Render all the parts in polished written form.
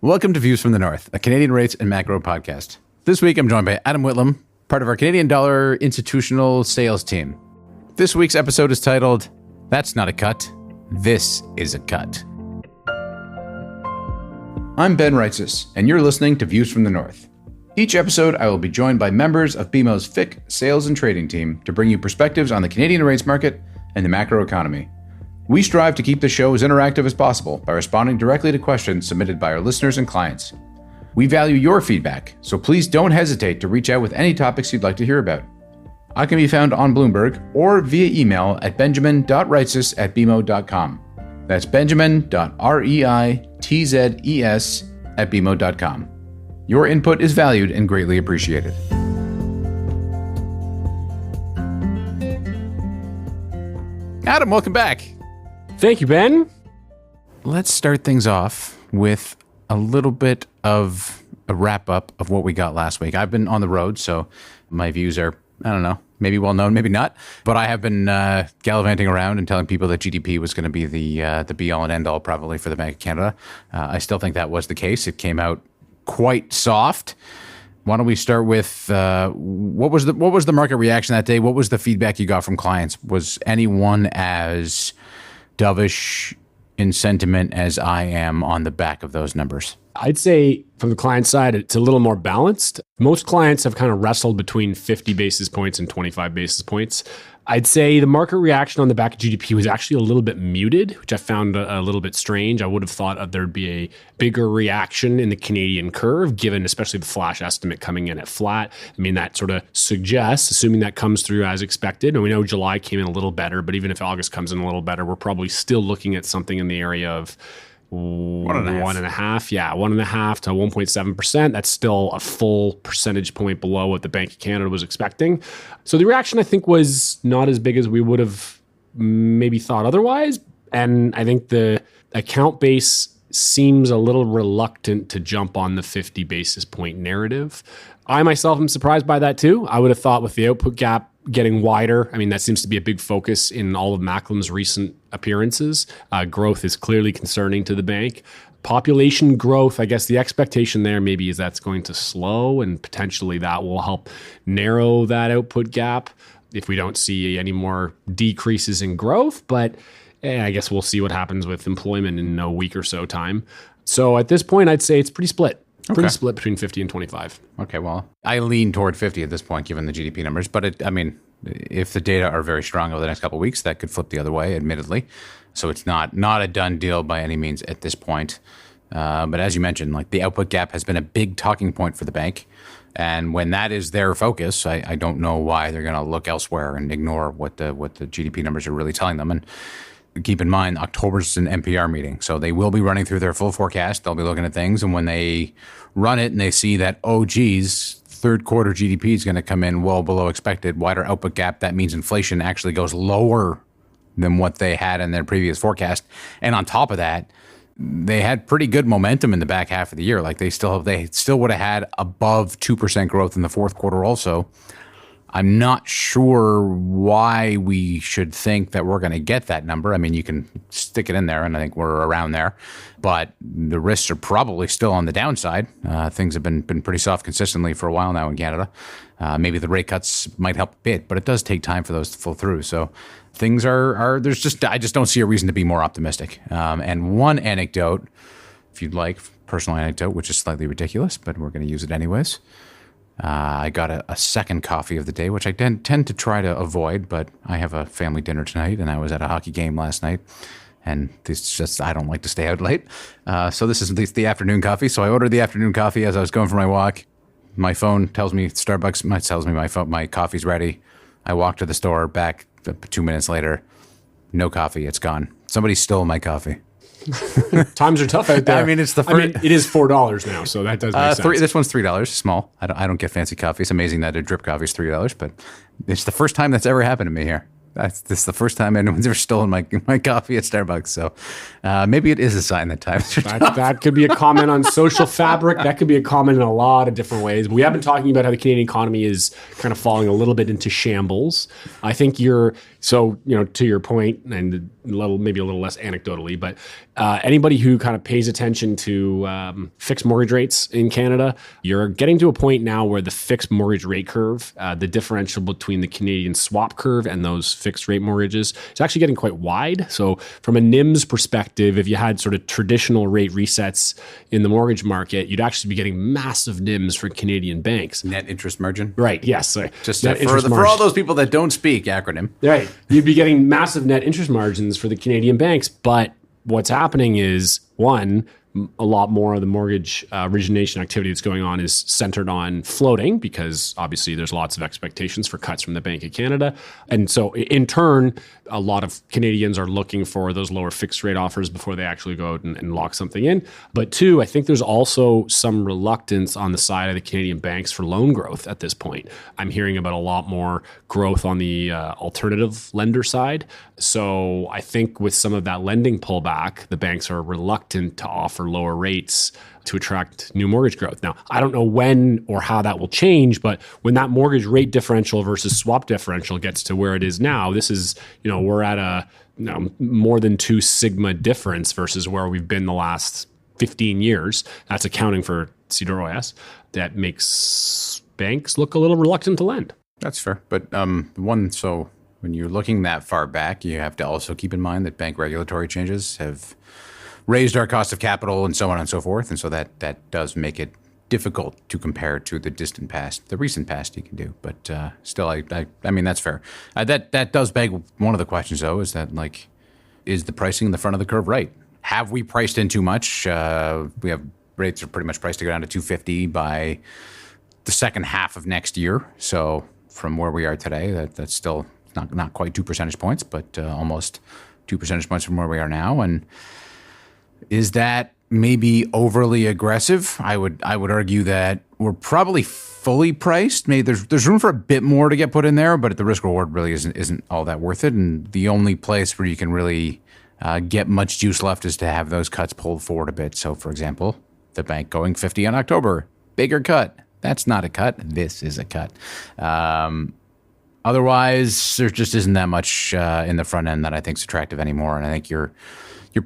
Welcome to Views from the North, a Canadian rates and macro podcast. This week, I'm joined by Adam Whitlam, part of our Canadian dollar institutional sales team. This week's episode is titled, That's Not a Cut, This is a Cut. I'm Ben Reitzes, and you're listening to Views from the North. Each episode, I will be joined by members of BMO's FIC sales and trading team to bring you perspectives on the Canadian rates market and the macro economy. We strive to keep the show as interactive as possible by responding directly to questions submitted by our listeners and clients. We value your feedback, so please don't hesitate to reach out with any topics you'd like to hear about. I can be found on Bloomberg or via email at benjamin.reitzes@bmo.com. That's benjamin.reitzes@bmo.com. Your input is valued and greatly appreciated. Adam, welcome back. Thank you, Ben. Let's start things off with a little bit of a wrap-up of what we got last week. I've been on the road, so my views are, I don't know, maybe well-known, maybe not. But I have been gallivanting around and telling people that GDP was going to be the be-all and end-all probably for the Bank of Canada. I still think that was the case. It came out quite soft. Why don't we start with what was the market reaction that day? What was the feedback you got from clients? Was anyone as dovish in sentiment as I am on the back of those numbers? I'd say from the client side, it's a little more balanced. Most clients have kind of wrestled between 50 basis points and 25 basis points. I'd say the market reaction on the back of GDP was actually a little bit muted, which I found a little bit strange. I would have thought there'd be a bigger reaction in the Canadian curve, given especially the flash estimate coming in at flat. I mean, that sort of suggests, assuming that comes through as expected, and we know July came in a little better, but even if August comes in a little better, we're probably still looking at something in the area of 1.5 to 1.7%. That's still a full percentage point below what the Bank of Canada was expecting. So the reaction, I think, was not as big as we would have maybe thought otherwise. And I think the account base seems a little reluctant to jump on the 50 basis point narrative. I myself am surprised by that too. I would have thought with the output gap getting wider, I mean, that seems to be a big focus in all of Macklem's recent appearances. Growth is clearly concerning to the bank. Population growth, I guess the expectation there maybe is that's going to slow, and potentially that will help narrow that output gap if we don't see any more decreases in growth. But I guess we'll see what happens with employment in a week or so time. So at this point, I'd say it's pretty split. Pretty split between 50 and 25. Okay, well, I lean toward 50 at this point, given the GDP numbers. But, if the data are very strong over the next couple of weeks, that could flip the other way, admittedly. So it's not a done deal by any means at this point. But as you mentioned, like the output gap has been a big talking point for the bank. And when that is their focus, I don't know why they're going to look elsewhere and ignore what the GDP numbers are really telling them. And keep in mind, October's an NPR meeting, so they will be running through their full forecast. They'll be looking at things, and when they run it and they see that, third quarter GDP is going to come in well below expected, wider output gap, that means inflation actually goes lower than what they had in their previous forecast. And on top of that, they had pretty good momentum in the back half of the year. Like they still would have had above 2% growth in the fourth quarter also. I'm not sure why we should think that we're going to get that number. I mean, you can stick it in there, and I think we're around there. But the risks are probably still on the downside. Things have been pretty soft consistently for a while now in Canada. Maybe the rate cuts might help a bit, but it does take time for those to flow through. So things I just don't see a reason to be more optimistic. And one anecdote, if you'd like, personal anecdote, which is slightly ridiculous, but we're going to use it anyways. I got a second coffee of the day, which I tend to try to avoid, but I have a family dinner tonight, and I was at a hockey game last night, and I don't like to stay out late. So this is at least the afternoon coffee. So I ordered the afternoon coffee as I was going for my walk. My phone tells me Starbucks tells me my coffee's ready. I walk to the store, back 2 minutes later, no coffee, it's gone. Somebody stole my coffee. Times are tough out there. I mean, it is $4 now, so that does make sense. This one's $3, small. I don't get fancy coffee. It's amazing that a drip coffee is $3, but it's the first time that's ever happened to me here. This is the first time anyone's ever stolen my coffee at Starbucks. So maybe it is a sign that times are tough. That could be a comment on social fabric. That could be a comment in a lot of different ways. We have been talking about how the Canadian economy is kind of falling a little bit into shambles. I think to your point, and maybe a little less anecdotally, but anybody who kind of pays attention to fixed mortgage rates in Canada, you're getting to a point now where the fixed mortgage rate curve, the differential between the Canadian swap curve and those fixed rate mortgages, is actually getting quite wide. So from a NIMS perspective, if you had sort of traditional rate resets in the mortgage market, you'd actually be getting massive NIMS for Canadian banks. Net interest margin? Right, yes. Just for all those people that don't speak acronym. Right. You'd be getting massive net interest margins for the Canadian banks. But what's happening is, one, a lot more of the mortgage origination activity that's going on is centered on floating, because obviously there's lots of expectations for cuts from the Bank of Canada. And so in turn, a lot of Canadians are looking for those lower fixed rate offers before they actually go out and lock something in. But two, I think there's also some reluctance on the side of the Canadian banks for loan growth at this point. I'm hearing about a lot more growth on the alternative lender side. So I think with some of that lending pullback, the banks are reluctant to offer lower rates to attract new mortgage growth. Now, I don't know when or how that will change, but when that mortgage rate differential versus swap differential gets to where it is now, this is, we're at a more than 2 sigma difference versus where we've been the last 15 years. That's accounting for CDOROS. That makes banks look a little reluctant to lend. That's fair. But so when you're looking that far back, you have to also keep in mind that bank regulatory changes have raised our cost of capital and so on and so forth. And so that does make it difficult to compare to the distant past. The recent past you can do, but still, I mean, that's fair. That does beg one of the questions, though, is that, like, is the pricing in the front of the curve right? Have we priced in too much? We have rates are pretty much priced to go down to 250 by the second half of next year. So from where we are today, that's still not quite 2 percentage points, but almost 2 percentage points from where we are now. And is that maybe overly aggressive? I would argue that we're probably fully priced. Maybe there's room for a bit more to get put in there, but the risk reward really isn't all that worth it. And the only place where you can really get much juice left is to have those cuts pulled forward a bit. So, for example, the bank going 50 in October, bigger cut. That's not a cut. This is a cut. Otherwise, there just isn't that much in the front end that I think is attractive anymore. And I think you're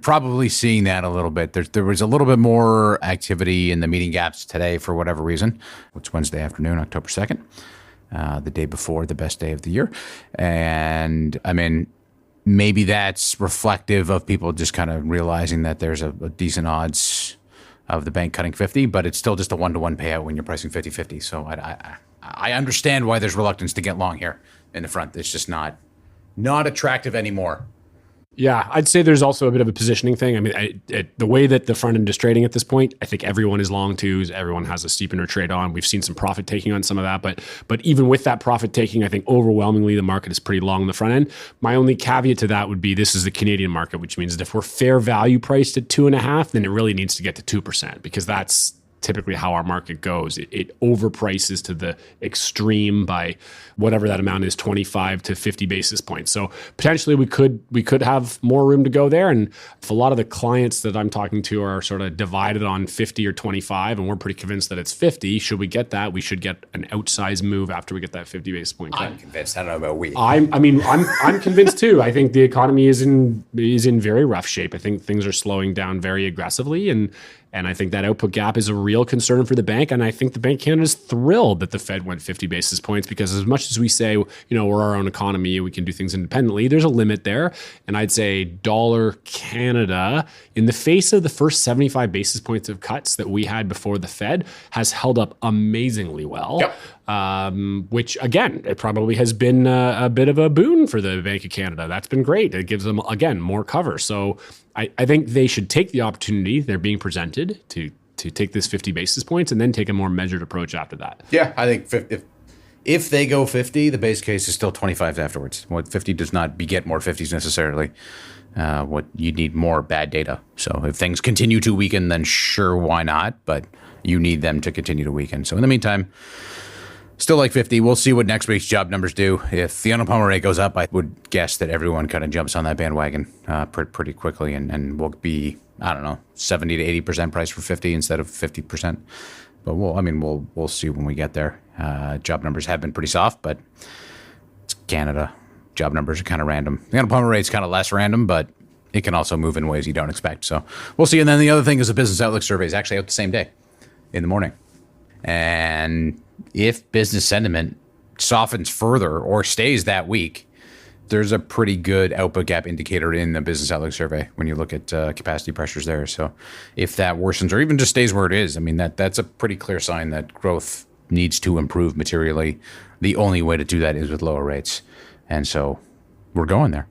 probably seeing that a little bit. There was a little bit more activity in the meeting gaps today for whatever reason. It's Wednesday afternoon, October 2nd, the day before the best day of the year. And I mean, maybe that's reflective of people just kind of realizing that there's a decent odds of the bank cutting 50, but it's still just a 1-to-1 payout when you're pricing 50-50. So I understand why there's reluctance to get long here in the front. It's just not attractive anymore. Yeah, I'd say there's also a bit of a positioning thing. I mean, the way that the front end is trading at this point, I think everyone is long twos. Everyone has a steepener trade on. We've seen some profit taking on some of that, but even with that profit taking, I think overwhelmingly the market is pretty long in the front end. My only caveat to that would be this is the Canadian market, which means that if we're fair value priced at 2.5%, then it really needs to get to 2%, because that's typically how our market goes. It overprices to the extreme by whatever that amount is, 25 to 50 basis points. So potentially we could have more room to go there. And if a lot of the clients that I'm talking to are sort of divided on 50 or 25, and we're pretty convinced that it's 50, should we get that? We should get an outsized move after we get that 50 basis point cut. I'm convinced. I don't know about we. I'm convinced too. I think the economy is in very rough shape. I think things are slowing down very aggressively, and I think that output gap is a real concern for the bank. And I think the Bank of Canada is thrilled that the Fed went 50 basis points, because as much as we say, we're our own economy and we can do things independently, there's a limit there. And I'd say dollar Canada, in the face of the first 75 basis points of cuts that we had before the Fed, has held up amazingly well. Yep. Which, again, it probably has been a bit of a boon for the Bank of Canada. That's been great. It gives them, again, more cover. So I think they should take the opportunity they're being presented to take this 50 basis points and then take a more measured approach after that. Yeah, I think if they go 50, the base case is still 25 afterwards. What 50 does not beget more 50s necessarily. What you need more bad data. So if things continue to weaken, then sure, why not? But you need them to continue to weaken. So in the meantime, still like 50. We'll see what next week's job numbers do. If the unemployment rate goes up, I would guess that everyone kind of jumps on that bandwagon pretty quickly, and we'll be, 70 to 80% price for 50 instead of 50%. But we'll see when we get there. Job numbers have been pretty soft, but it's Canada. Job numbers are kind of random. The unemployment rate's kind of less random, but it can also move in ways you don't expect. So we'll see. And then the other thing is the business outlook survey is actually out the same day in the morning. And if business sentiment softens further or stays that weak, there's a pretty good output gap indicator in the business outlook survey when you look at capacity pressures there. So if that worsens or even just stays where it is, I mean, that's a pretty clear sign that growth needs to improve materially. The only way to do that is with lower rates. And so we're going there.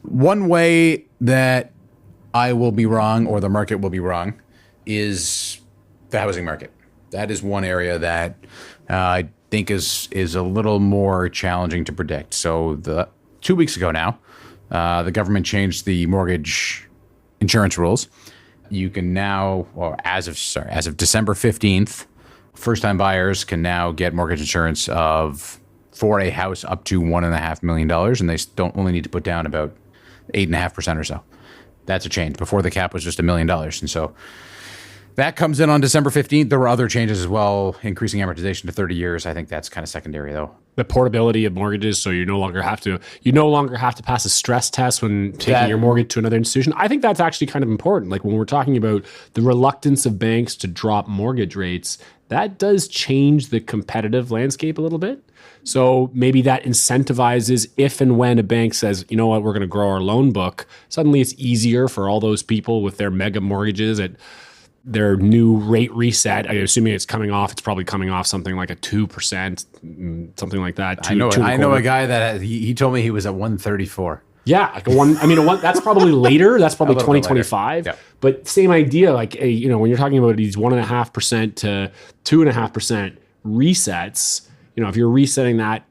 One way that I will be wrong or the market will be wrong is the housing market. That is one area that I think is a little more challenging to predict. So 2 weeks ago now, the government changed the mortgage insurance rules. You can now, or as of December 15th, first-time buyers can now get mortgage insurance for a house up to $1.5 million, and they don't only need to put down about 8.5% or so. That's a change. Before, the cap was just $1 million, and so that comes in on December 15th. There were other changes as well, increasing amortization to 30 years. I think that's kind of secondary, though. The portability of mortgages, so you no longer have to pass a stress test when taking your mortgage to another institution. I think that's actually kind of important. Like when we're talking about the reluctance of banks to drop mortgage rates, that does change the competitive landscape a little bit. So maybe that incentivizes if and when a bank says, you know what, we're going to grow our loan book, suddenly it's easier for all those people with their mega mortgages at their new rate reset. I'm assuming it's probably coming off something like a 2%, something like that. I know a guy that he told me he was at 134. Yeah, like that's probably later. That's probably 2025. Yeah. But same idea, like when you're talking about these 1.5% to 2.5% resets, if you're resetting that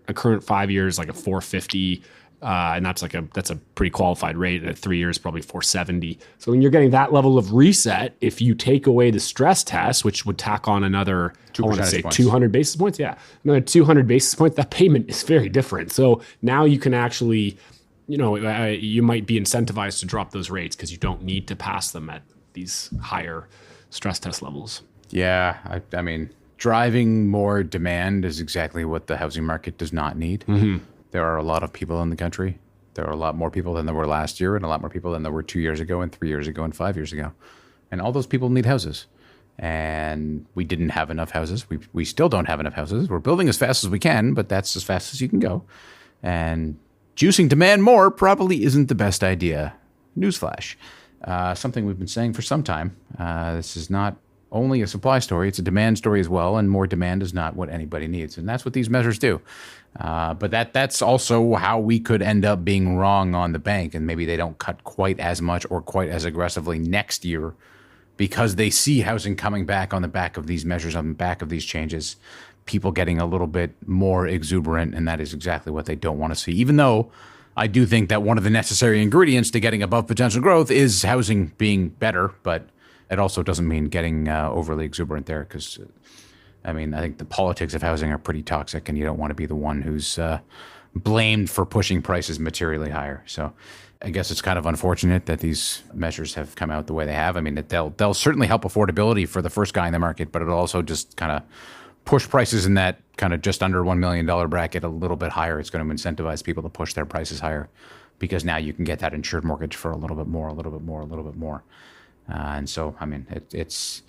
a current 5 years like a 450. And that's a pretty qualified rate. At 3 years, probably 470. So when you're getting that level of reset, if you take away the stress test, which would tack on another, 200 basis points. Yeah, another 200 basis points. That payment is very different. So now you can actually, you might be incentivized to drop those rates because you don't need to pass them at these higher stress test levels. Yeah, I mean, driving more demand is exactly what the housing market does not need. Mm-hmm. There are a lot of people in the country. There are a lot more people than there were last year, and a lot more people than there were 2 years ago and 3 years ago and 5 years ago. And all those people need houses. And we didn't have enough houses. We still don't have enough houses. We're building as fast as we can, but that's as fast as you can go. And juicing demand more probably isn't the best idea. Newsflash. Something we've been saying for some time. This is not only a supply story, it's a demand story as well, and more demand is not what anybody needs. And that's what these measures do. But that's also how we could end up being wrong on the bank, and maybe they don't cut quite as much or quite as aggressively next year because they see housing coming back on the back of these measures, on the back of these changes, people getting a little bit more exuberant, and that is exactly what they don't want to see. Even though I do think that one of the necessary ingredients to getting above potential growth is housing being better, but it also doesn't mean getting overly exuberant there because, I think the politics of housing are pretty toxic, and you don't want to be the one who's blamed for pushing prices materially higher. So I guess it's kind of unfortunate that these measures have come out the way they have. They'll certainly help affordability for the first guy in the market, but it'll also just kind of push prices in that kind of just under $1 million bracket a little bit higher. It's going to incentivize people to push their prices higher because now you can get that insured mortgage for a little bit more. And so, it's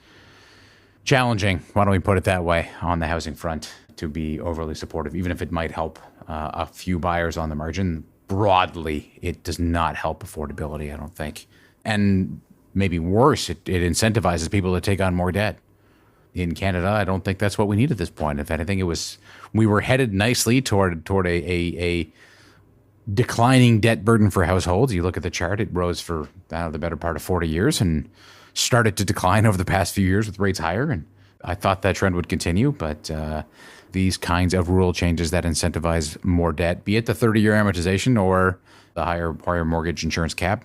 challenging, why don't we put it that way, on the housing front to be overly supportive, even if it might help a few buyers on the margin. Broadly, it does not help affordability, I don't think. And maybe worse, it incentivizes people to take on more debt. In Canada, I don't think that's what we need at this point. If anything, we were headed nicely toward a declining debt burden for households. You look at the chart, it rose for the better part of 40 years and started to decline over the past few years with rates higher. And I thought that trend would continue, but these kinds of rule changes that incentivize more debt, be it the 30-year amortization or the higher mortgage insurance cap,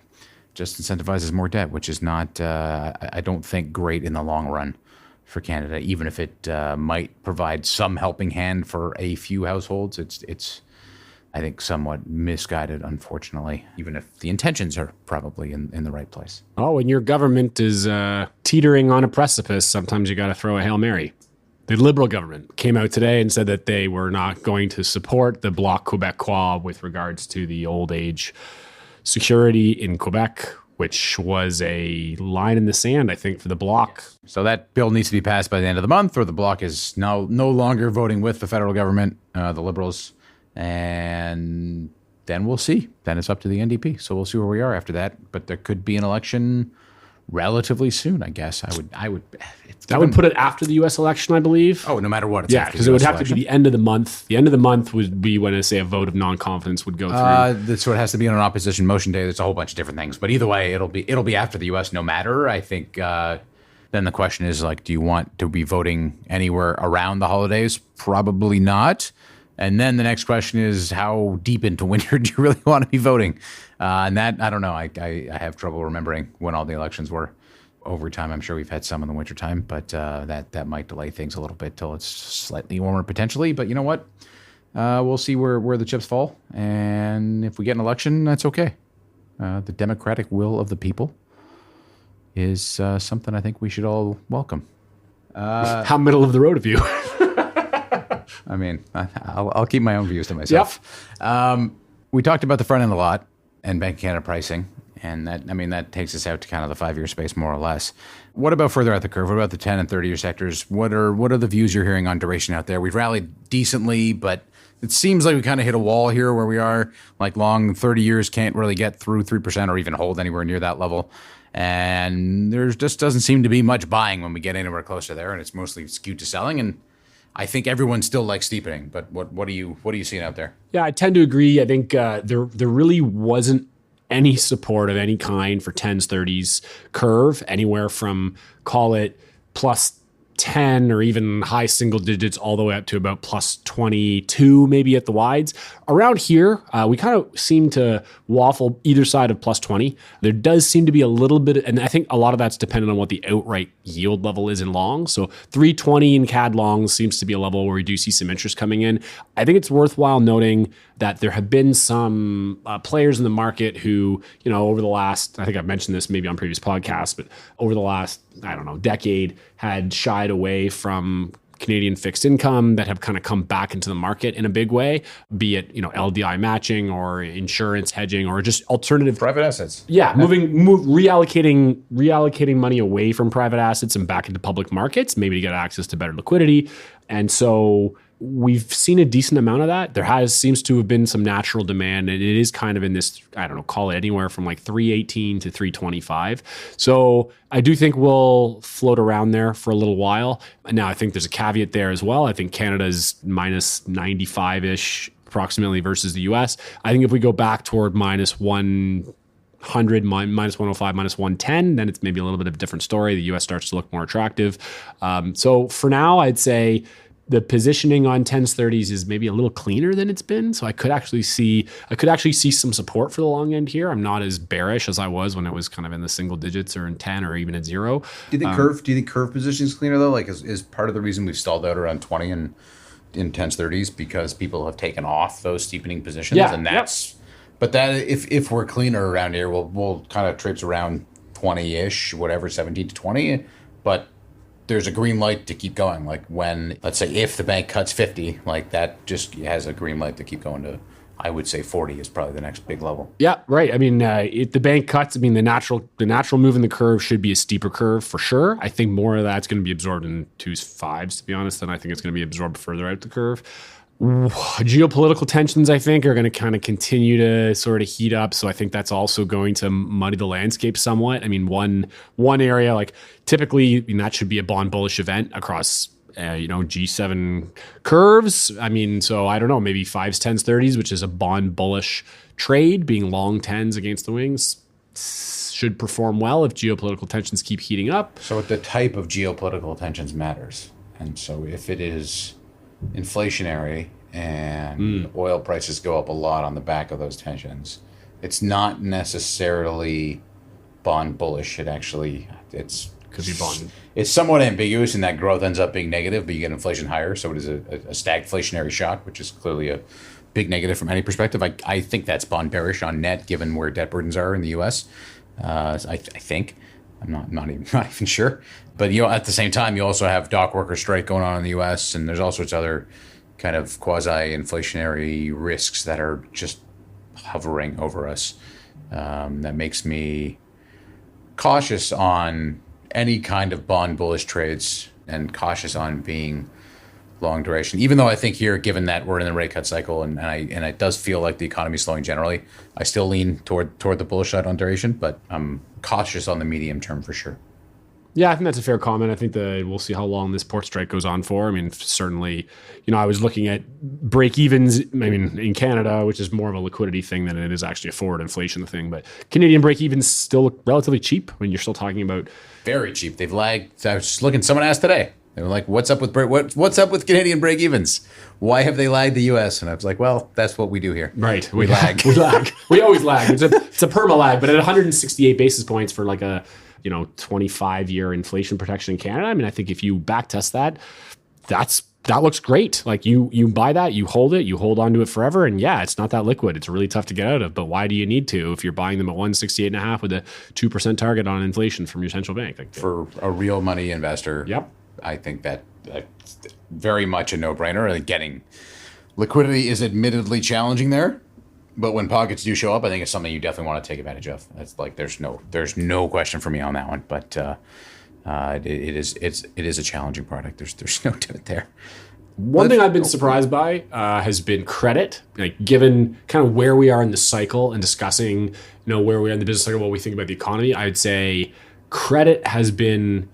just incentivizes more debt, which is not, I don't think, great in the long run for Canada, even if it might provide some helping hand for a few households. It's I think, somewhat misguided, unfortunately, even if the intentions are probably in the right place. Oh, when your government is teetering on a precipice, sometimes you got to throw a Hail Mary. The Liberal government came out today and said that they were not going to support the Bloc Québécois with regards to the old age security in Quebec, which was a line in the sand, I think, for the Bloc. So that bill needs to be passed by the end of the month, or the Bloc is no longer voting with the federal government, the Liberals, and then we'll see. Then it's up to the NDP. So we'll see where we are after that. But there could be an election relatively soon, I guess. I would. That would put it after the U.S. election, I believe. Oh, no matter what. It's yeah, because it would have to be the end of the month. The end of the month would be when, say, a vote of non-confidence would go through. So it has to be on an opposition motion day. There's a whole bunch of different things. But either way, it'll be after the U.S. no matter. I think then the question is, like, do you want to be voting anywhere around the holidays? Probably not. And then the next question is, how deep into winter do you really want to be voting? And that, I don't know. I have trouble remembering when all the elections were. Over time, I'm sure we've had some in the wintertime, but that might delay things a little bit till it's slightly warmer potentially. But you know what? We'll see where the chips fall. And if we get an election, that's okay. The democratic will of the people is something I think we should all welcome. How middle of the road of you. I mean, I'll keep my own views to myself. Yep. We talked about the front end a lot and Bank of Canada pricing. And that takes us out to kind of the 5-year space, more or less. What about further out the curve? What about the 10 and 30-year sectors? What are the views you're hearing on duration out there? We've rallied decently, but it seems like we kind of hit a wall here where we are. Like long 30 years can't really get through 3% or even hold anywhere near that level. And there just doesn't seem to be much buying when we get anywhere close to there, and it's mostly skewed to selling. And I think everyone still likes steepening, but what are you seeing out there? Yeah, I tend to agree. I think there really wasn't any support of any kind for 10s, 30s curve, anywhere from, call it plus 10 or even high single digits all the way up to about plus 22 maybe at the wides. Around here, we kind of seem to waffle either side of plus 20. There does seem to be a little bit, and I think a lot of that's dependent on what the outright yield level is in long. So 320 in CAD longs seems to be a level where we do see some interest coming in. I think it's worthwhile noting that there have been some players in the market who, over the last, I think I've mentioned this maybe on previous podcasts, but over the last, decade had shied away from Canadian fixed income that have kind of come back into the market in a big way, be it, LDI matching or insurance hedging or just alternative private assets. Yeah. Reallocating money away from private assets and back into public markets, maybe to get access to better liquidity. And so we've seen a decent amount of that. There seems to have been some natural demand, and it is kind of in this, call it anywhere from like 318 to 325. So I do think we'll float around there for a little while. Now, I think there's a caveat there as well. I think Canada's minus 95-ish approximately versus the US. I think if we go back toward minus 100, minus 105, minus 110, then it's maybe a little bit of a different story. The US starts to look more attractive. So for now, I'd say the positioning on 10s, 30s is maybe a little cleaner than it's been. So I could actually see some support for the long end here. I'm not as bearish as I was when it was kind of in the single digits or in 10 or even at 0. Do you think curve position is cleaner though? Like is part of the reason we've stalled out around 20 and in 10s, 30s because people have taken off those steepening positions, and that's. But that if we're cleaner around here, we'll kind of traipse around 20-ish, whatever, 17 to 20, but there's a green light to keep going. Like when, let's say, if the bank cuts 50, like that just has a green light to keep going to, I would say 40 is probably the next big level. Yeah, right. I mean, if the bank cuts, the natural move in the curve should be a steeper curve for sure. I think more of that's going to be absorbed in 2s, 5s, to be honest, than I think it's going to be absorbed further out the curve. Geopolitical tensions, I think, are going to kind of continue to sort of heat up. So I think that's also going to muddy the landscape somewhat. I mean, one area, like typically, that should be a bond bullish event across, G7 curves. I mean, so I don't know, maybe 5s, 10s, 30s, which is a bond bullish trade, being long 10s against the wings, should perform well if geopolitical tensions keep heating up. So the type of geopolitical tensions matters. And so if it is inflationary and oil prices go up a lot on the back of those tensions, it's not necessarily bond bullish. Could be bond. It's somewhat ambiguous in that growth ends up being negative, but you get inflation higher, so it is a stagflationary shock, which is clearly a big negative from any perspective. I think that's bond bearish on net, given where debt burdens are in the U.S. I think. I'm not even sure. But at the same time, you also have dock worker strike going on in the U.S., and there's all sorts of other kind of quasi-inflationary risks that are just hovering over us. That makes me cautious on any kind of bond bullish trades and cautious on being long duration. Even though I think here, given that we're in the rate cut cycle and it does feel like the economy is slowing generally, I still lean toward the bullish side on duration, but I'm cautious on the medium term for sure. Yeah, I think that's a fair comment. I think that we'll see how long this port strike goes on for. I mean, certainly, I was looking at break evens. I mean, in Canada, which is more of a liquidity thing than it is actually a forward inflation thing. But Canadian break evens still look relatively cheap. I mean, you're still talking about very cheap. They've lagged. I was just looking. Someone asked today. They were like, "What's up with what's up with Canadian break evens? Why have they lagged the U.S.?" And I was like, "Well, that's what we do here. Right, we lag. We lag. We always lag. It's a perma lag. But at 168 basis points for like a 25-year inflation protection in Canada. I mean, I think if you back test that looks great. Like you buy that, you hold it, you hold on to it forever. And yeah, it's not that liquid. It's really tough to get out of. But why do you need to if you're buying them at 168.5 with a 2% target on inflation from your central bank? Like, for a real money investor, yep. I think that's very much a no-brainer. Getting liquidity is admittedly challenging there. But when pockets do show up, I think it's something you definitely want to take advantage of. That's like there's no question for me on that one. But it is a challenging product. There's no doubt there. One thing I've been surprised by has been credit. Like given kind of where we are in the cycle and discussing where we are in the business cycle, what we think about the economy, I'd say credit has been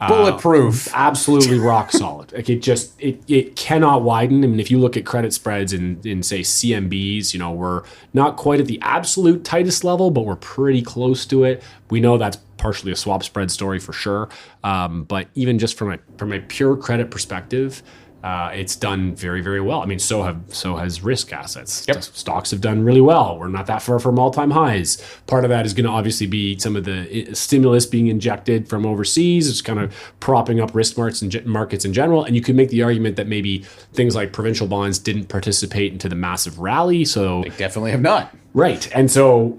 bulletproof, absolutely rock solid. Like it cannot widen. I mean, if you look at credit spreads in say CMBs, we're not quite at the absolute tightest level, but we're pretty close to it. We know that's partially a swap spread story for sure. But even just from a pure credit perspective, it's done very, very well. I mean, so has risk assets. Yep. Stocks have done really well. We're not that far from all-time highs. Part of that is going to obviously be some of the stimulus being injected from overseas. It's kind of propping up risk markets in general. And you could make the argument that maybe things like provincial bonds didn't participate into the massive rally. So they definitely have not. Right. And so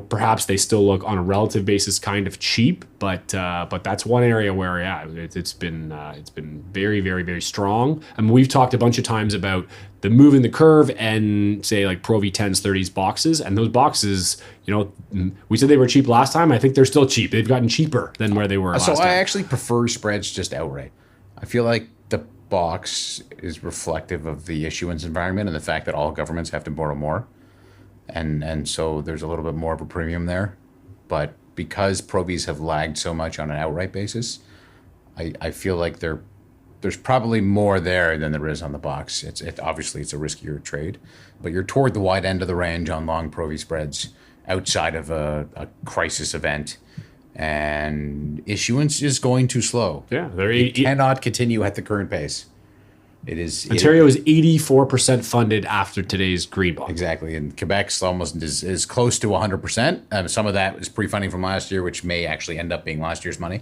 perhaps they still look on a relative basis kind of cheap, but that's one area where it's been very, very, very strong. I mean, we've talked a bunch of times about the move in the curve and say like Pro V10s, 30s boxes, and those boxes, we said they were cheap last time. I think they're still cheap. They've gotten cheaper than where they were last time. So I actually prefer spreads just outright. I feel like the box is reflective of the issuance environment and the fact that all governments have to borrow more. And so there's a little bit more of a premium there. But because Provies have lagged so much on an outright basis, I feel like there's probably more there than there is on the box. Obviously it's a riskier trade, but you're toward the wide end of the range on long Provie spreads outside of a crisis event. And issuance is going too slow. Yeah, it cannot continue at the current pace. Ontario is 84% funded after today's green bond. Exactly, and Quebec's almost is close to 100%. Some of that is pre-funding from last year, which may actually end up being last year's money,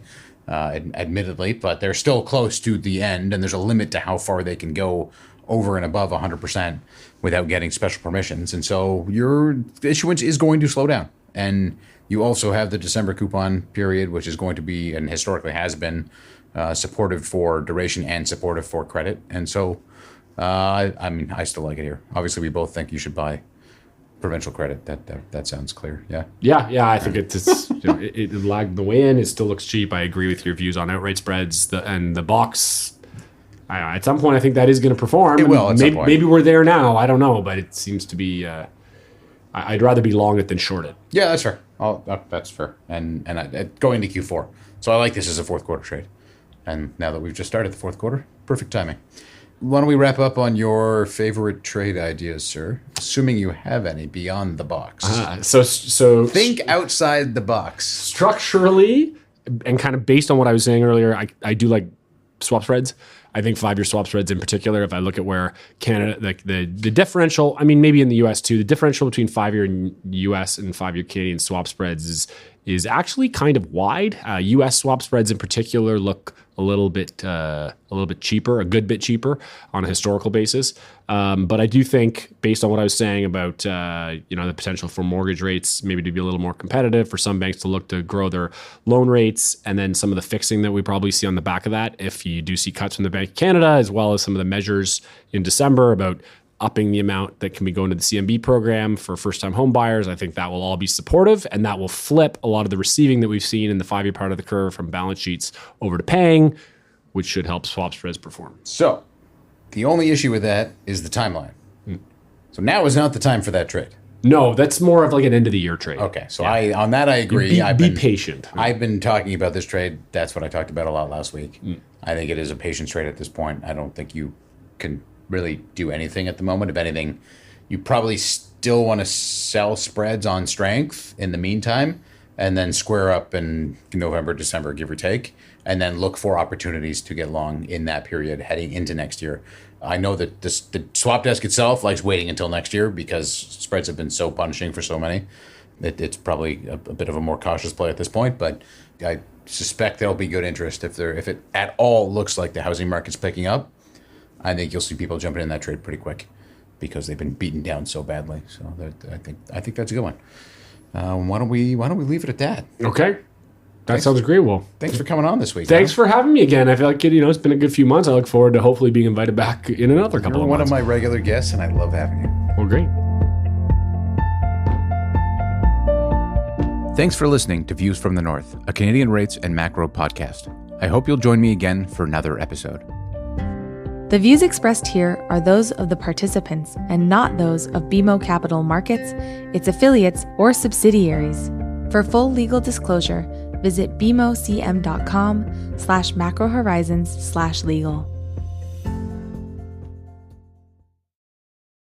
admittedly, but they're still close to the end, and there's a limit to how far they can go over and above 100% without getting special permissions. And so your issuance is going to slow down. And you also have the December coupon period, which is going to be, and historically has been, supportive for duration and supportive for credit. And so, I still like it here. Obviously, we both think you should buy provincial credit. That sounds clear. Yeah. Yeah. I think it lagged the way in. It still looks cheap. I agree with your views on outright spreads and the box. At some point, I think that is going to perform. It will. At some point. Maybe we're there now. I don't know, but it seems to be. I'd rather be long it than short it. Yeah, that's fair. That's fair. And going to Q4, so I like this as a fourth quarter trade. And now that we've just started the fourth quarter, perfect timing. Why don't we wrap up on your favorite trade ideas, sir? Assuming you have any beyond the box. So think outside the box. Structurally, and kind of based on what I was saying earlier, I do like swap spreads. I think 5-year swap spreads in particular, if I look at where Canada, like the differential, I mean, maybe in the US too, the differential between 5-year US and 5-year Canadian swap spreads is actually kind of wide. US swap spreads in particular look a little bit cheaper, a good bit cheaper on a historical basis. But I do think, based on what I was saying about the potential for mortgage rates maybe to be a little more competitive, for some banks to look to grow their loan rates, and then some of the fixing that we probably see on the back of that, if you do see cuts from the Bank of Canada, as well as some of the measures in December about upping the amount that can be going to the CMB program for first-time home buyers. I think that will all be supportive, and that will flip a lot of the receiving that we've seen in the 5-year part of the curve from balance sheets over to paying, which should help swap spreads perform. So the only issue with that is the timeline. So now is not the time for that trade. No, that's more of like an end-of-the-year trade. Okay, so I agree. Be patient. I've been talking about this trade. That's what I talked about a lot last week. I think it is a patience trade at this point. I don't think you can really do anything at the moment. If anything, you probably still want to sell spreads on strength in the meantime, and then square up in November, December, give or take, and then look for opportunities to get long in that period heading into next year. I know that the swap desk itself likes waiting until next year because spreads have been so punishing for so many. It's probably a bit of a more cautious play at this point, but I suspect there'll be good interest if it at all looks like the housing market's picking up. I think you'll see people jumping in that trade pretty quick because they've been beaten down so badly. So I think that's a good one. Why don't we leave it at that? Okay. That sounds great. Well, thanks for coming on this week. Thanks for having me again. I feel like it's been a good few months. I look forward to hopefully being invited back in another couple of months. You're one of my regular guests, and I love having you. Well, great. Thanks for listening to Views from the North, a Canadian rates and macro podcast. I hope you'll join me again for another episode. The views expressed here are those of the participants and not those of BMO Capital Markets, its affiliates, or subsidiaries. For full legal disclosure, visit bmocm.com/macrohorizons/legal.